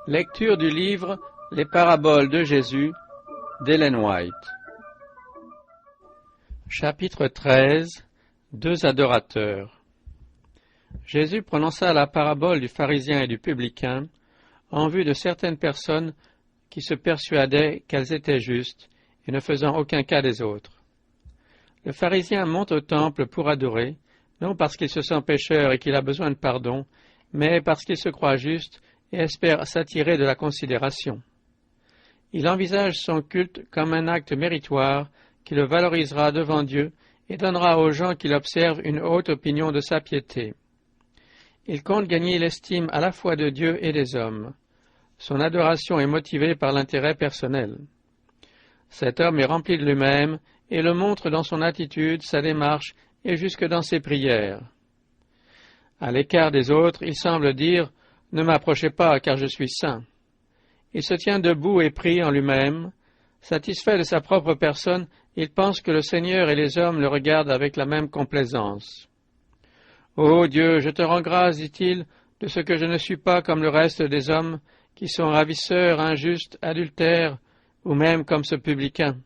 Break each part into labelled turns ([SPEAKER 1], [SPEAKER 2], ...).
[SPEAKER 1] Lecture du livre Les paraboles de Jésus d'Ellen White. Chapitre 13. Deux adorateurs. Jésus prononça la parabole du pharisien et du publicain en vue de certaines personnes qui se persuadaient qu'elles étaient justes et ne faisant aucun cas des autres. Le pharisien monte au temple pour adorer, non parce qu'il se sent pécheur et qu'il a besoin de pardon, mais parce qu'il se croit juste et espère s'attirer de la considération. Il envisage son culte comme un acte méritoire qui le valorisera devant Dieu et donnera aux gens qui l'observent une haute opinion de sa piété. Il compte gagner l'estime à la fois de Dieu et des hommes. Son adoration est motivée par l'intérêt personnel. Cet homme est rempli de lui-même et le montre dans son attitude, sa démarche et jusque dans ses prières. À l'écart des autres, il semble dire « Ne m'approchez pas, car je suis saint ». Il se tient debout et prie en lui-même. Satisfait de sa propre personne, il pense que le Seigneur et les hommes le regardent avec la même complaisance. « Ô Dieu, je te rends grâce, dit-il, de ce que je ne suis pas comme le reste des hommes, qui sont ravisseurs, injustes, adultères, ou même comme ce publicain. »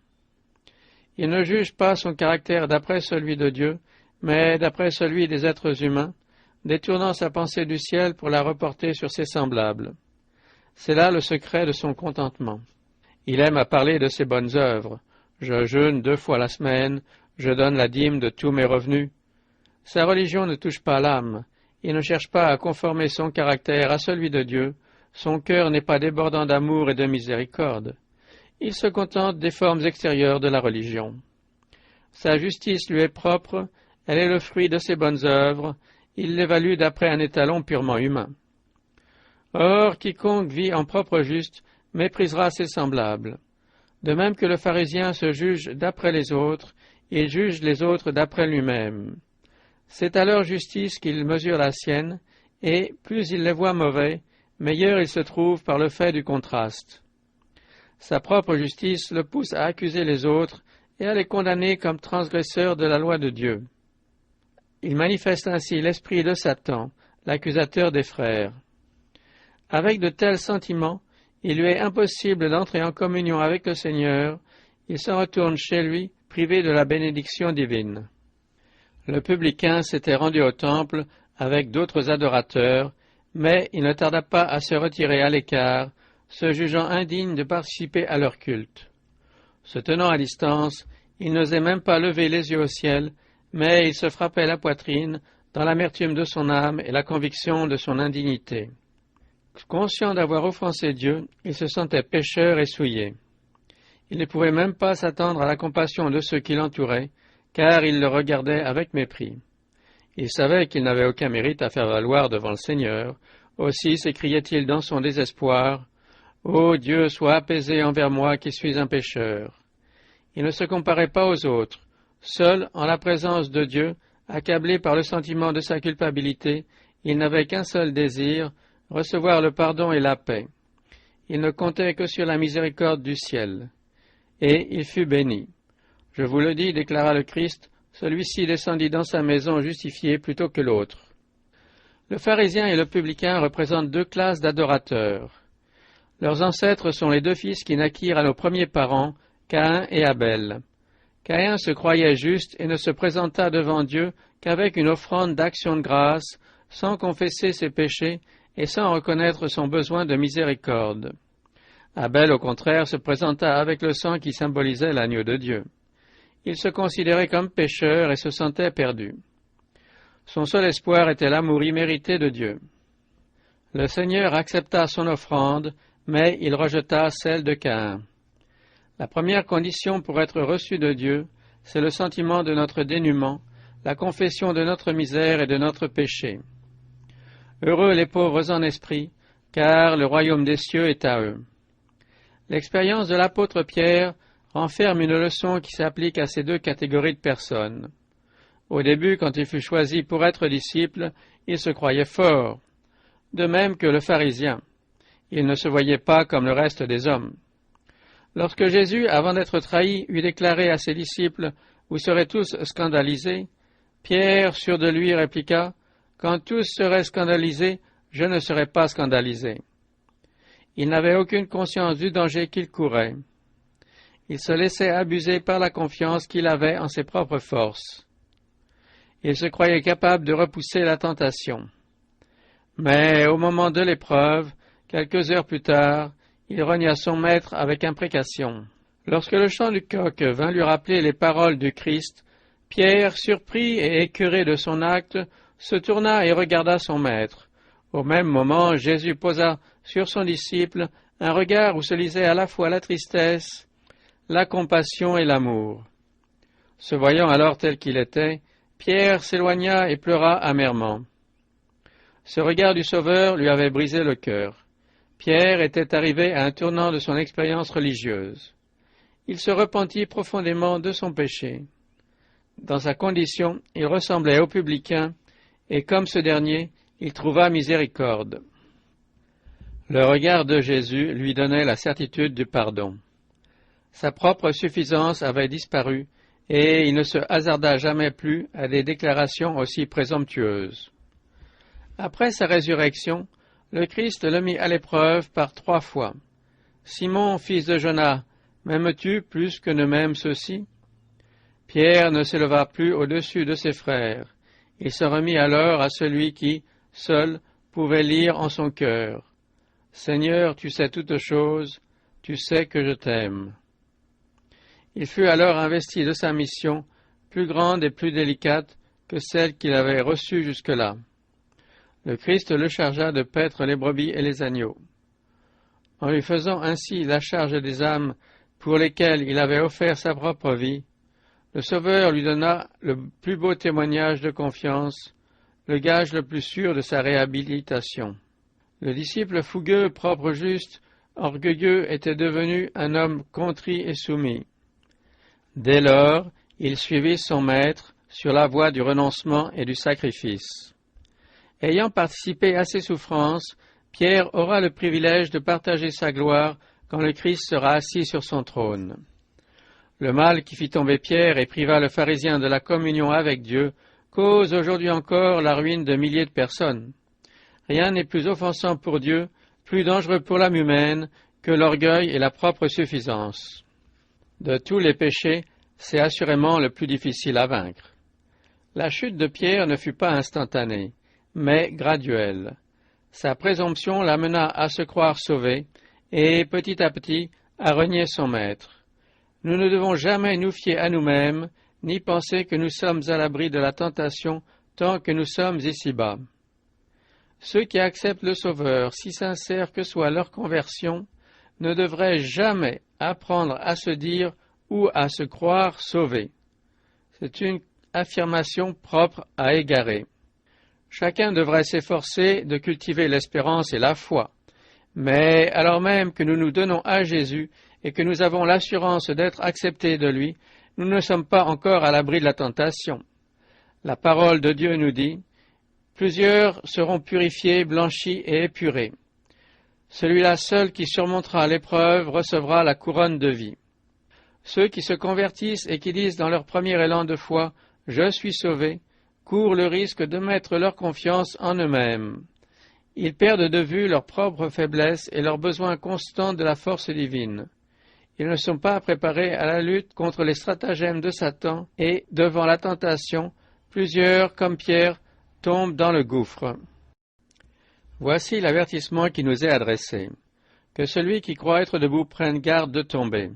[SPEAKER 1] Il ne juge pas son caractère d'après celui de Dieu, mais d'après celui des êtres humains, détournant sa pensée du ciel pour la reporter sur ses semblables. C'est là le secret de son contentement. Il aime à parler de ses bonnes œuvres. Je jeûne 2 fois la semaine, je donne la dîme de tous mes revenus. Sa religion ne touche pas l'âme. Il ne cherche pas à conformer son caractère à celui de Dieu. Son cœur n'est pas débordant d'amour et de miséricorde. Il se contente des formes extérieures de la religion. Sa justice lui est propre, elle est le fruit de ses bonnes œuvres. Il l'évalue d'après un étalon purement humain. Or, quiconque vit en propre juste méprisera ses semblables. De même que le pharisien se juge d'après les autres, il juge les autres d'après lui-même. C'est à leur justice qu'il mesure la sienne, et plus il les voit mauvais, meilleur il se trouve par le fait du contraste. Sa propre justice le pousse à accuser les autres et à les condamner comme transgresseurs de la loi de Dieu. Il manifeste ainsi l'esprit de Satan, l'accusateur des frères. Avec de tels sentiments, il lui est impossible d'entrer en communion avec le Seigneur, il s'en retourne chez lui, privé de la bénédiction divine. Le publicain s'était rendu au temple avec d'autres adorateurs, mais il ne tarda pas à se retirer à l'écart, se jugeant indigne de participer à leur culte. Se tenant à distance, il n'osait même pas lever les yeux au ciel, mais il se frappait la poitrine dans l'amertume de son âme et la conviction de son indignité. Conscient d'avoir offensé Dieu, il se sentait pécheur et souillé. Il ne pouvait même pas s'attendre à la compassion de ceux qui l'entouraient, car ils le regardaient avec mépris. Il savait qu'il n'avait aucun mérite à faire valoir devant le Seigneur, aussi s'écriait-il dans son désespoir, « Ô Dieu, sois apaisé envers moi qui suis un pécheur. » Il ne se comparait pas aux autres. Seul, en la présence de Dieu, accablé par le sentiment de sa culpabilité, il n'avait qu'un seul désir, recevoir le pardon et la paix. Il ne comptait que sur la miséricorde du ciel. Et il fut béni. Je vous le dis, déclara le Christ, celui-ci descendit dans sa maison justifié plutôt que l'autre. Le pharisien et le publicain représentent 2 classes d'adorateurs. Leurs ancêtres sont les 2 fils qui naquirent à nos premiers parents, Caïn et Abel. Caïn se croyait juste et ne se présenta devant Dieu qu'avec une offrande d'action de grâce, sans confesser ses péchés et sans reconnaître son besoin de miséricorde. Abel, au contraire, se présenta avec le sang qui symbolisait l'agneau de Dieu. Il se considérait comme pécheur et se sentait perdu. Son seul espoir était l'amour immérité de Dieu. Le Seigneur accepta son offrande, mais il rejeta celle de Caïn. La première condition pour être reçu de Dieu, c'est le sentiment de notre dénuement, la confession de notre misère et de notre péché. Heureux les pauvres en esprit, car le royaume des cieux est à eux. L'expérience de l'apôtre Pierre renferme une leçon qui s'applique à ces 2 catégories de personnes. Au début, quand il fut choisi pour être disciple, il se croyait fort, de même que le pharisien. Il ne se voyait pas comme le reste des hommes. Lorsque Jésus, avant d'être trahi, eut déclaré à ses disciples « Vous serez tous scandalisés », Pierre, sûr de lui, répliqua « Quand tous seraient scandalisés, je ne serai pas scandalisé. » Il n'avait aucune conscience du danger qu'il courait. Il se laissait abuser par la confiance qu'il avait en ses propres forces. Il se croyait capable de repousser la tentation. Mais au moment de l'épreuve, quelques heures plus tard, il renia son maître avec imprécation. Lorsque le chant du coq vint lui rappeler les paroles du Christ, Pierre, surpris et écœuré de son acte, se tourna et regarda son maître. Au même moment, Jésus posa sur son disciple un regard où se lisait à la fois la tristesse, la compassion et l'amour. Se voyant alors tel qu'il était, Pierre s'éloigna et pleura amèrement. Ce regard du Sauveur lui avait brisé le cœur. Pierre était arrivé à un tournant de son expérience religieuse. Il se repentit profondément de son péché. Dans sa condition, il ressemblait au publicain, et comme ce dernier, il trouva miséricorde. Le regard de Jésus lui donnait la certitude du pardon. Sa propre suffisance avait disparu, et il ne se hasarda jamais plus à des déclarations aussi présomptueuses. Après sa résurrection, le Christ le mit à l'épreuve par 3 fois. « Simon, fils de Jonas, m'aimes-tu plus que ne m'aiment ceux-ci » Pierre ne s'éleva plus au-dessus de ses frères. Il se remit alors à celui qui, seul, pouvait lire en son cœur. « Seigneur, tu sais toutes choses, tu sais que je t'aime. » Il fut alors investi de sa mission, plus grande et plus délicate que celle qu'il avait reçue jusque-là. Le Christ le chargea de paître les brebis et les agneaux. En lui faisant ainsi la charge des âmes pour lesquelles il avait offert sa propre vie, le Sauveur lui donna le plus beau témoignage de confiance, le gage le plus sûr de sa réhabilitation. Le disciple fougueux, propre, juste, orgueilleux était devenu un homme contrit et soumis. Dès lors, il suivit son maître sur la voie du renoncement et du sacrifice. Ayant participé à ses souffrances, Pierre aura le privilège de partager sa gloire quand le Christ sera assis sur son trône. Le mal qui fit tomber Pierre et priva le pharisien de la communion avec Dieu cause aujourd'hui encore la ruine de milliers de personnes. Rien n'est plus offensant pour Dieu, plus dangereux pour l'âme humaine que l'orgueil et la propre suffisance. De tous les péchés, c'est assurément le plus difficile à vaincre. La chute de Pierre ne fut pas instantanée, mais graduelle. Sa présomption l'amena à se croire sauvé et, petit à petit, à renier son maître. Nous ne devons jamais nous fier à nous-mêmes, ni penser que nous sommes à l'abri de la tentation tant que nous sommes ici-bas. Ceux qui acceptent le Sauveur, si sincère que soit leur conversion, ne devraient jamais apprendre à se dire ou à se croire sauvés. C'est une affirmation propre à égarer. Chacun devrait s'efforcer de cultiver l'espérance et la foi. Mais alors même que nous nous donnons à Jésus et que nous avons l'assurance d'être acceptés de lui, nous ne sommes pas encore à l'abri de la tentation. La parole de Dieu nous dit « Plusieurs seront purifiés, blanchis et épurés. Celui-là seul qui surmontera l'épreuve recevra la couronne de vie. » Ceux qui se convertissent et qui disent dans leur premier élan de foi « Je suis sauvé », courent le risque de mettre leur confiance en eux-mêmes. Ils perdent de vue leur propre faiblesse et leur besoin constant de la force divine. Ils ne sont pas préparés à la lutte contre les stratagèmes de Satan et, devant la tentation, plusieurs, comme Pierre, tombent dans le gouffre. Voici l'avertissement qui nous est adressé. Que celui qui croit être debout prenne garde de tomber.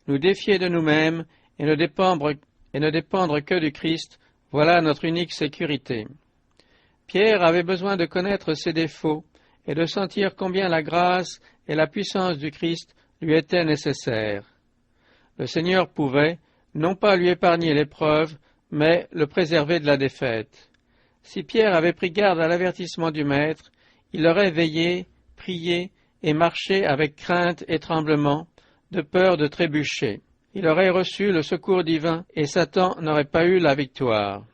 [SPEAKER 1] Nous défier de nous-mêmes et ne dépendre que du Christ, voilà notre unique sécurité. Pierre avait besoin de connaître ses défauts et de sentir combien la grâce et la puissance du Christ lui étaient nécessaires. Le Seigneur pouvait, non pas lui épargner l'épreuve, mais le préserver de la défaite. Si Pierre avait pris garde à l'avertissement du Maître, il aurait veillé, prié et marché avec crainte et tremblement, de peur de trébucher. Il aurait reçu le secours divin et Satan n'aurait pas eu la victoire.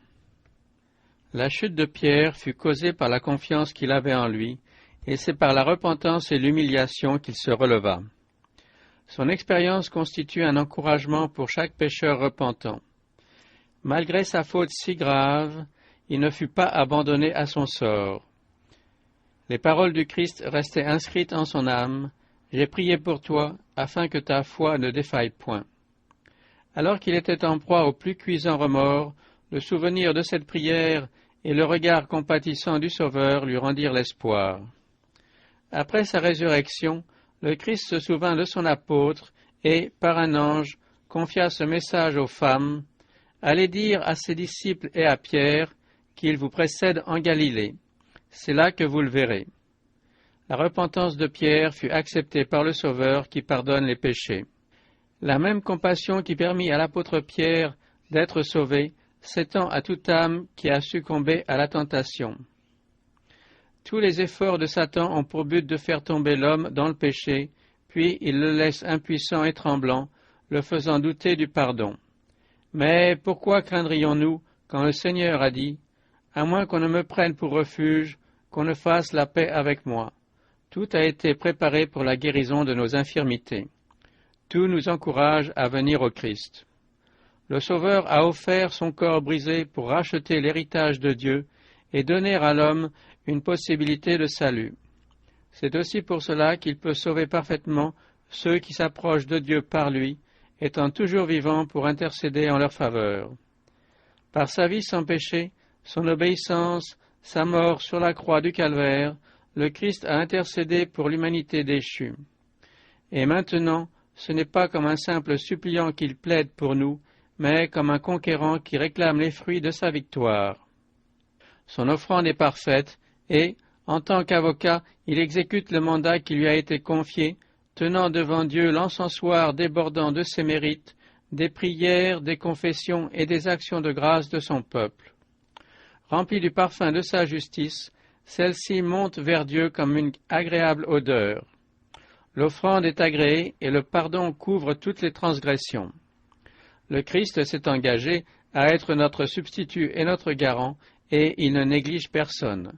[SPEAKER 1] La chute de Pierre fut causée par la confiance qu'il avait en lui, et c'est par la repentance et l'humiliation qu'il se releva. Son expérience constitue un encouragement pour chaque pécheur repentant. Malgré sa faute si grave, il ne fut pas abandonné à son sort. Les paroles du Christ restaient inscrites en son âme. « J'ai prié pour toi, afin que ta foi ne défaille point. » Alors qu'il était en proie au plus cuisant remords, le souvenir de cette prière et le regard compatissant du Sauveur lui rendirent l'espoir. Après sa résurrection, le Christ se souvint de son apôtre et, par un ange, confia ce message aux femmes. « Allez dire à ses disciples et à Pierre qu'il vous précède en Galilée. C'est là que vous le verrez. » La repentance de Pierre fut acceptée par le Sauveur qui pardonne les péchés. La même compassion qui permit à l'apôtre Pierre d'être sauvé s'étend à toute âme qui a succombé à la tentation. Tous les efforts de Satan ont pour but de faire tomber l'homme dans le péché, puis il le laisse impuissant et tremblant, le faisant douter du pardon. Mais pourquoi craindrions-nous quand le Seigneur a dit « À moins qu'on ne me prenne pour refuge, qu'on ne fasse la paix avec moi. Tout a été préparé pour la guérison de nos infirmités. » Tout nous encourage à venir au Christ. Le Sauveur a offert son corps brisé pour racheter l'héritage de Dieu et donner à l'homme une possibilité de salut. C'est aussi pour cela qu'il peut sauver parfaitement ceux qui s'approchent de Dieu par lui, étant toujours vivant pour intercéder en leur faveur. Par sa vie sans péché, son obéissance, sa mort sur la croix du Calvaire, le Christ a intercédé pour l'humanité déchue. Et maintenant, ce n'est pas comme un simple suppliant qu'il plaide pour nous, mais comme un conquérant qui réclame les fruits de sa victoire. Son offrande est parfaite et, en tant qu'avocat, il exécute le mandat qui lui a été confié, tenant devant Dieu l'encensoir débordant de ses mérites, des prières, des confessions et des actions de grâce de son peuple. Remplie du parfum de sa justice, celle-ci monte vers Dieu comme une agréable odeur. L'offrande est agréée et le pardon couvre toutes les transgressions. Le Christ s'est engagé à être notre substitut et notre garant, et il ne néglige personne.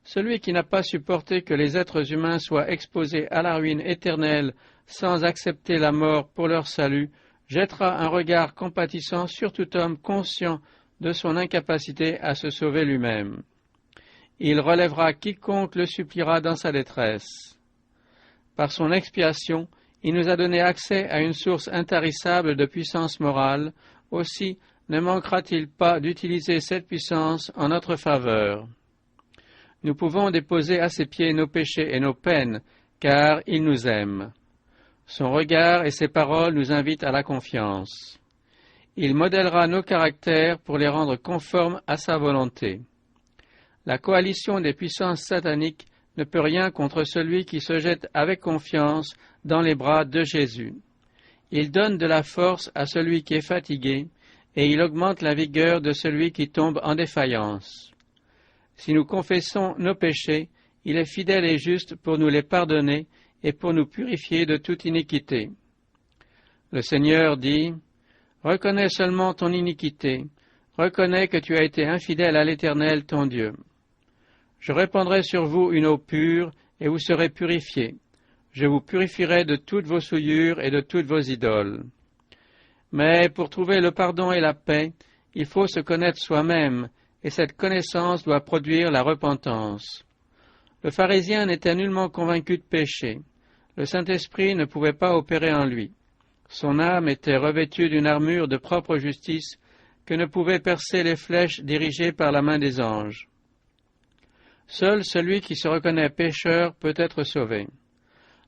[SPEAKER 1] Celui qui n'a pas supporté que les êtres humains soient exposés à la ruine éternelle sans accepter la mort pour leur salut, jettera un regard compatissant sur tout homme conscient de son incapacité à se sauver lui-même. Il relèvera quiconque le suppliera dans sa détresse. Par son expiation, il nous a donné accès à une source intarissable de puissance morale, aussi ne manquera-t-il pas d'utiliser cette puissance en notre faveur. Nous pouvons déposer à ses pieds nos péchés et nos peines, car il nous aime. Son regard et ses paroles nous invitent à la confiance. Il modèlera nos caractères pour les rendre conformes à sa volonté. La coalition des puissances sataniques ne peut rien contre celui qui se jette avec confiance dans les bras de Jésus. Il donne de la force à celui qui est fatigué, et il augmente la vigueur de celui qui tombe en défaillance. Si nous confessons nos péchés, il est fidèle et juste pour nous les pardonner et pour nous purifier de toute iniquité. Le Seigneur dit, « Reconnais seulement ton iniquité, reconnais que tu as été infidèle à l'Éternel ton Dieu. Je répandrai sur vous une eau pure, et vous serez purifiés. Je vous purifierai de toutes vos souillures et de toutes vos idoles. » Mais pour trouver le pardon et la paix, il faut se connaître soi-même, et cette connaissance doit produire la repentance. Le pharisien n'était nullement convaincu de péché. Le Saint-Esprit ne pouvait pas opérer en lui. Son âme était revêtue d'une armure de propre justice que ne pouvaient percer les flèches dirigées par la main des anges. Seul celui qui se reconnaît pécheur peut être sauvé.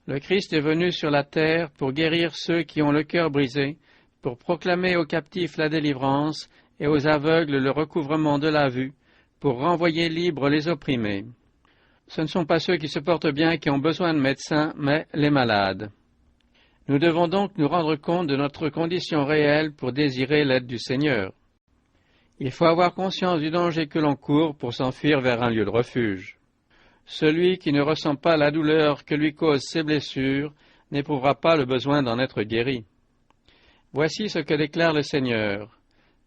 [SPEAKER 1] Le Christ est venu sur la terre pour guérir ceux qui ont le cœur brisé, pour proclamer aux captifs la délivrance et aux aveugles le recouvrement de la vue, pour renvoyer libres les opprimés. Ce ne sont pas ceux qui se portent bien qui ont besoin de médecins, mais les malades. Nous devons donc nous rendre compte de notre condition réelle pour désirer l'aide du Seigneur. Il faut avoir conscience du danger que l'on court pour s'enfuir vers un lieu de refuge. Celui qui ne ressent pas la douleur que lui causent ses blessures n'éprouvera pas le besoin d'en être guéri. Voici ce que déclare le Seigneur.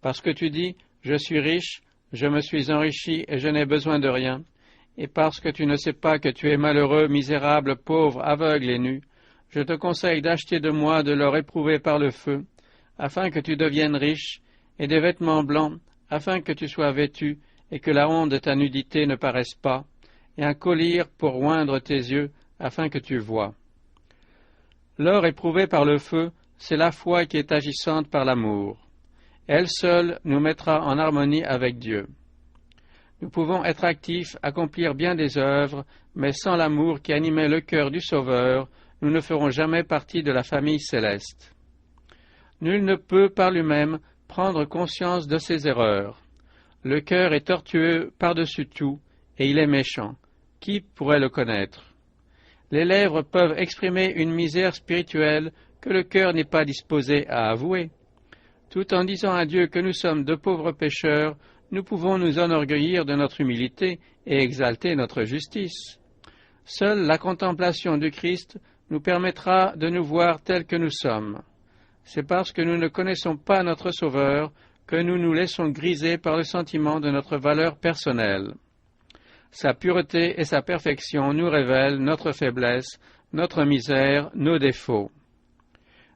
[SPEAKER 1] Parce que tu dis, je suis riche, je me suis enrichi et je n'ai besoin de rien, et parce que tu ne sais pas que tu es malheureux, misérable, pauvre, aveugle et nu, je te conseille d'acheter de moi de l'or éprouvé par le feu, afin que tu deviennes riche, et des vêtements blancs, afin que tu sois vêtu, et que la honte de ta nudité ne paraisse pas, et un collier pour oindre tes yeux, afin que tu voies. L'or éprouvé par le feu, c'est la foi qui est agissante par l'amour. Elle seule nous mettra en harmonie avec Dieu. Nous pouvons être actifs, accomplir bien des œuvres, mais sans l'amour qui animait le cœur du Sauveur, nous ne ferons jamais partie de la famille céleste. Nul ne peut par lui-même prendre conscience de ses erreurs. Le cœur est tortueux par-dessus tout, et il est méchant. Qui pourrait le connaître? Les lèvres peuvent exprimer une misère spirituelle que le cœur n'est pas disposé à avouer. Tout en disant à Dieu que nous sommes de pauvres pécheurs, nous pouvons nous enorgueillir de notre humilité et exalter notre justice. Seule la contemplation du Christ nous permettra de nous voir tels que nous sommes. C'est parce que nous ne connaissons pas notre Sauveur que nous nous laissons griser par le sentiment de notre valeur personnelle. Sa pureté et sa perfection nous révèlent notre faiblesse, notre misère, nos défauts.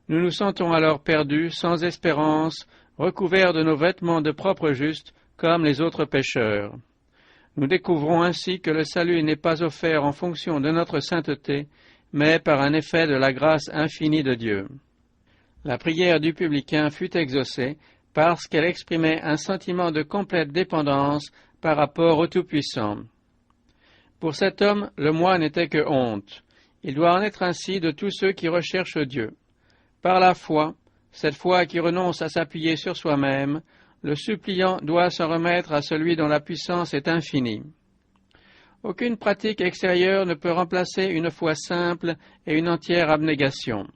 [SPEAKER 1] Nous nous sentons alors perdus, sans espérance, recouverts de nos vêtements de propre juste, comme les autres pécheurs. Nous découvrons ainsi que le salut n'est pas offert en fonction de notre sainteté, mais par un effet de la grâce infinie de Dieu. La prière du publicain fut exaucée parce qu'elle exprimait un sentiment de complète dépendance par rapport au Tout-Puissant. Pour cet homme, le moi n'était que honte. Il doit en être ainsi de tous ceux qui recherchent Dieu. Par la foi, cette foi qui renonce à s'appuyer sur soi-même, le suppliant doit se remettre à celui dont la puissance est infinie. Aucune pratique extérieure ne peut remplacer une foi simple et une entière abnégation.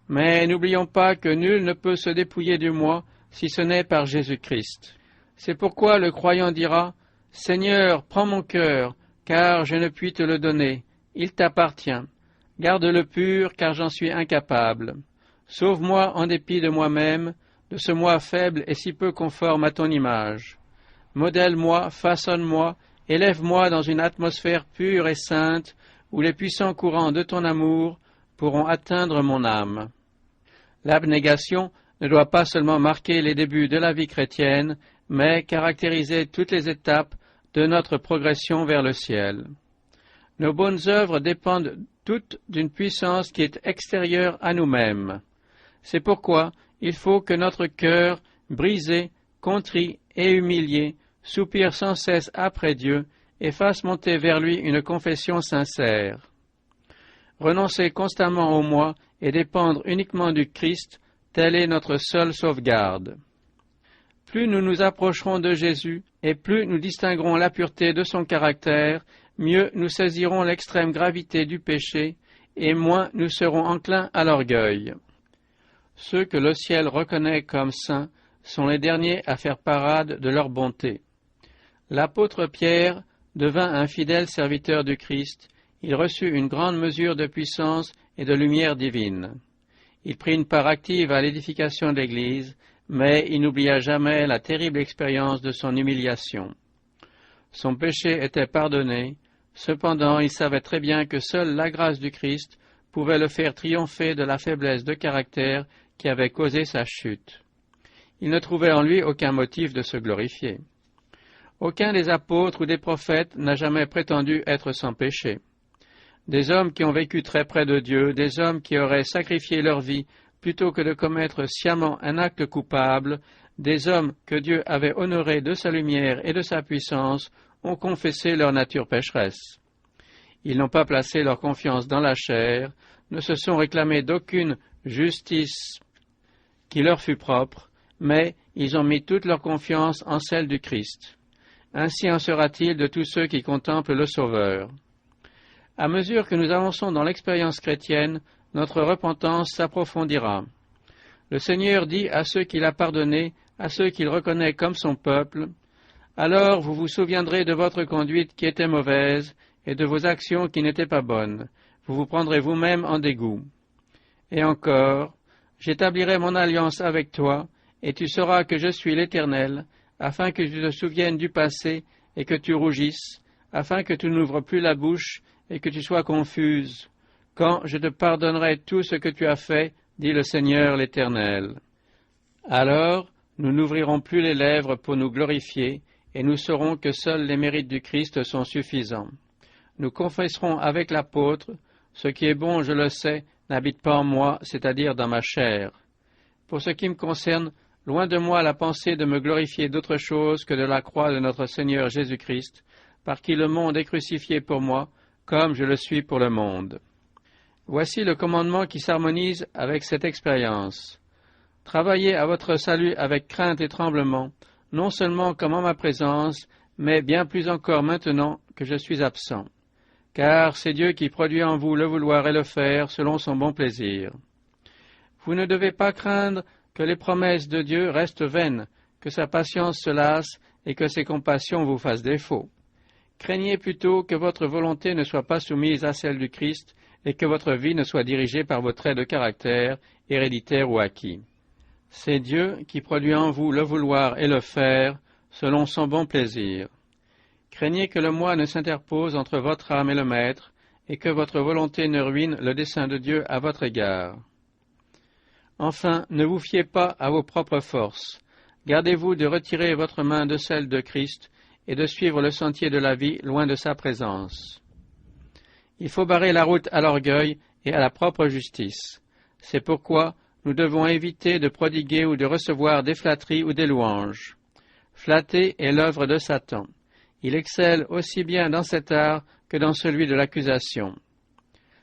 [SPEAKER 1] Mais n'oublions pas que nul ne peut se dépouiller du moi si ce n'est par Jésus-Christ. C'est pourquoi le croyant dira « Seigneur, prends mon cœur, car je ne puis te le donner. Il t'appartient. Garde-le pur, car j'en suis incapable. Sauve-moi en dépit de moi-même, de ce moi faible et si peu conforme à ton image. Modèle-moi, façonne-moi, élève-moi dans une atmosphère pure et sainte, où les puissants courants de ton amour pourront atteindre mon âme. » L'abnégation ne doit pas seulement marquer les débuts de la vie chrétienne, mais caractériser toutes les étapes de notre progression vers le ciel. Nos bonnes œuvres dépendent toutes d'une puissance qui est extérieure à nous-mêmes. C'est pourquoi il faut que notre cœur, brisé, contrit et humilié, soupire sans cesse après Dieu et fasse monter vers lui une confession sincère. Renoncer constamment au moi et dépendre uniquement du Christ, telle est notre seule sauvegarde. Plus nous nous approcherons de Jésus et plus nous distinguerons la pureté de son caractère, mieux nous saisirons l'extrême gravité du péché et moins nous serons enclins à l'orgueil. Ceux que le ciel reconnaît comme saints sont les derniers à faire parade de leur bonté. L'apôtre Pierre devint un fidèle serviteur du Christ. Il reçut une grande mesure de puissance et de lumière divine. Il prit une part active à l'édification de l'Église, mais il n'oublia jamais la terrible expérience de son humiliation. Son péché était pardonné, cependant il savait très bien que seule la grâce du Christ pouvait le faire triompher de la faiblesse de caractère qui avait causé sa chute. Il ne trouvait en lui aucun motif de se glorifier. Aucun des apôtres ou des prophètes n'a jamais prétendu être sans péché. Des hommes qui ont vécu très près de Dieu, des hommes qui auraient sacrifié leur vie plutôt que de commettre sciemment un acte coupable, des hommes que Dieu avait honorés de sa lumière et de sa puissance, ont confessé leur nature pécheresse. Ils n'ont pas placé leur confiance dans la chair, ne se sont réclamés d'aucune justice qui leur fût propre, mais ils ont mis toute leur confiance en celle du Christ. Ainsi en sera-t-il de tous ceux qui contemplent le Sauveur. À mesure que nous avançons dans l'expérience chrétienne, notre repentance s'approfondira. Le Seigneur dit à ceux qu'il a pardonnés, à ceux qu'il reconnaît comme son peuple, « Alors vous vous souviendrez de votre conduite qui était mauvaise et de vos actions qui n'étaient pas bonnes. Vous vous prendrez vous-même en dégoût. Et encore, j'établirai mon alliance avec toi, et tu sauras que je suis l'Éternel, afin que tu te souviennes du passé et que tu rougisses, afin que tu n'ouvres plus la bouche et que tu sois confuse, quand je te pardonnerai tout ce que tu as fait, dit le Seigneur l'Éternel. Alors, nous n'ouvrirons plus les lèvres pour nous glorifier, et nous saurons que seuls les mérites du Christ sont suffisants. nous confesserons avec l'apôtre, « Ce qui est bon, je le sais, n'habite pas en moi, c'est-à-dire dans ma chair. » Pour ce qui me concerne, loin de moi la pensée de me glorifier d'autre chose que de la croix de notre Seigneur Jésus-Christ, par qui le monde est crucifié pour moi, comme je le suis pour le monde. Voici le commandement qui s'harmonise avec cette expérience. Travaillez à votre salut avec crainte et tremblement, non seulement comme en ma présence, mais bien plus encore maintenant que je suis absent. Car c'est Dieu qui produit en vous le vouloir et le faire selon son bon plaisir. Vous ne devez pas craindre que les promesses de Dieu restent vaines, que sa patience se lasse et que ses compassions vous fassent défaut. Craignez plutôt que votre volonté ne soit pas soumise à celle du Christ et que votre vie ne soit dirigée par vos traits de caractère, héréditaires ou acquis. C'est Dieu qui produit en vous le vouloir et le faire selon son bon plaisir. Craignez que le moi ne s'interpose entre votre âme et le Maître, et que votre volonté ne ruine le dessein de Dieu à votre égard. Enfin, ne vous fiez pas à vos propres forces. Gardez-vous de retirer votre main de celle de Christ et de suivre le sentier de la vie loin de sa présence. Il faut barrer la route à l'orgueil et à la propre justice. C'est pourquoi nous devons éviter de prodiguer ou de recevoir des flatteries ou des louanges. Flatter est l'œuvre de Satan. Il excelle aussi bien dans cet art que dans celui de l'accusation.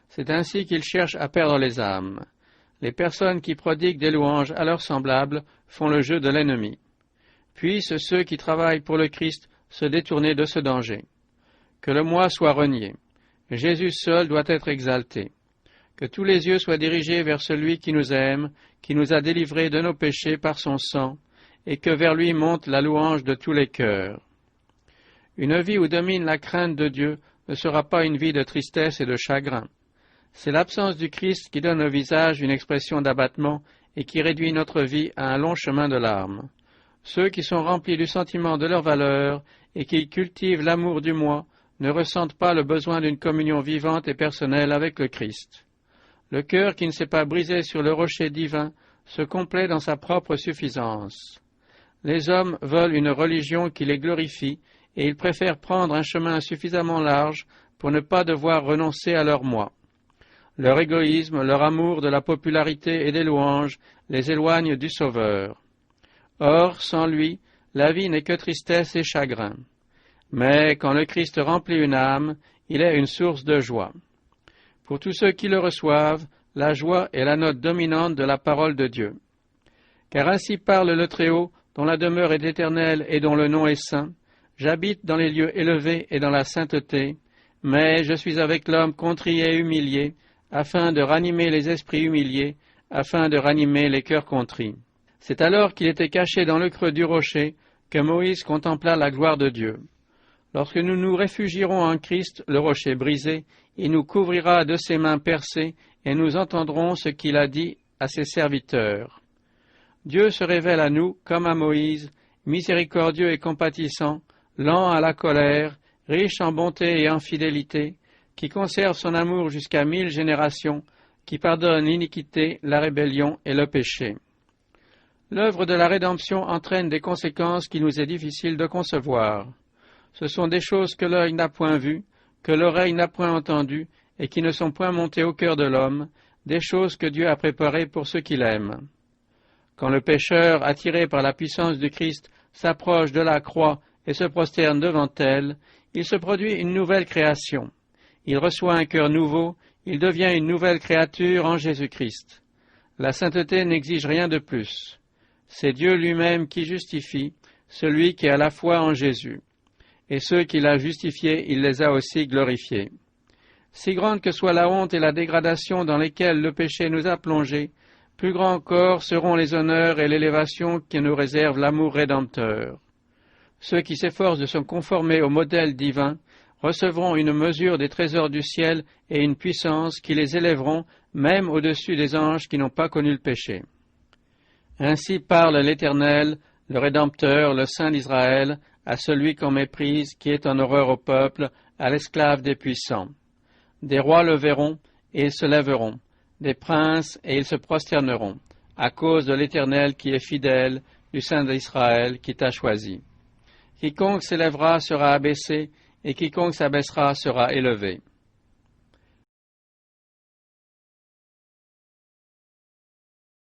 [SPEAKER 1] C'est ainsi qu'il cherche à perdre les âmes. Les personnes qui prodiguent des louanges à leurs semblables font le jeu de l'ennemi. Puissent ceux qui travaillent pour le Christ se détourner de ce danger. Que le moi soit renié. Jésus seul doit être exalté. Que tous les yeux soient dirigés vers celui qui nous aime, qui nous a délivrés de nos péchés par son sang, et que vers lui monte la louange de tous les cœurs. Une vie où domine la crainte de Dieu ne sera pas une vie de tristesse et de chagrin. C'est l'absence du Christ qui donne au visage une expression d'abattement et qui réduit notre vie à un long chemin de larmes. Ceux qui sont remplis du sentiment de leur valeur et qui cultivent l'amour du moi ne ressentent pas le besoin d'une communion vivante et personnelle avec le Christ. Le cœur qui ne s'est pas brisé sur le rocher divin se complaît dans sa propre suffisance. Les hommes veulent une religion qui les glorifie et ils préfèrent prendre un chemin suffisamment large pour ne pas devoir renoncer à leur moi. Leur égoïsme, leur amour de la popularité et des louanges les éloignent du Sauveur. Or, sans lui, la vie n'est que tristesse et chagrin. Mais quand le Christ remplit une âme, il est une source de joie. Pour tous ceux qui le reçoivent, la joie est la note dominante de la parole de Dieu. Car ainsi parle le Très-Haut, dont la demeure est éternelle et dont le nom est saint. J'habite dans les lieux élevés et dans la sainteté, mais je suis avec l'homme contrit et humilié, afin de ranimer les esprits humiliés, afin de ranimer les cœurs contrits. C'est alors qu'il était caché dans le creux du rocher que Moïse contempla la gloire de Dieu. Lorsque nous nous réfugierons en Christ, le rocher brisé, il nous couvrira de ses mains percées et nous entendrons ce qu'il a dit à ses serviteurs. Dieu se révèle à nous comme à Moïse, miséricordieux et compatissant, lent à la colère, riche en bonté et en fidélité, qui conserve son amour jusqu'à 1000 générations, qui pardonne l'iniquité, la rébellion et le péché. L'œuvre de la rédemption entraîne des conséquences qu'il nous est difficile de concevoir. Ce sont des choses que l'œil n'a point vues, que l'oreille n'a point entendues, et qui ne sont point montées au cœur de l'homme, des choses que Dieu a préparées pour ceux qui l'aiment. Quand le pécheur, attiré par la puissance du Christ, s'approche de la croix et se prosterne devant elle, il se produit une nouvelle création. Il reçoit un cœur nouveau, il devient une nouvelle créature en Jésus-Christ. La sainteté n'exige rien de plus. C'est Dieu lui-même qui justifie, celui qui a la foi en Jésus. Et ceux qu'il a justifiés, il les a aussi glorifiés. Si grande que soit la honte et la dégradation dans lesquelles le péché nous a plongés, plus grands encore seront les honneurs et l'élévation que nous réserve l'amour rédempteur. Ceux qui s'efforcent de se conformer au modèle divin recevront une mesure des trésors du ciel et une puissance qui les élèveront même au-dessus des anges qui n'ont pas connu le péché. Ainsi parle l'Éternel, le Rédempteur, le Saint d'Israël, à celui qu'on méprise, qui est en horreur au peuple, à l'esclave des puissants. Des rois le verront, et ils se lèveront, des princes, et ils se prosterneront, à cause de l'Éternel qui est fidèle, du Saint d'Israël qui t'a choisi. Quiconque s'élèvera sera abaissé, et quiconque s'abaissera sera élevé.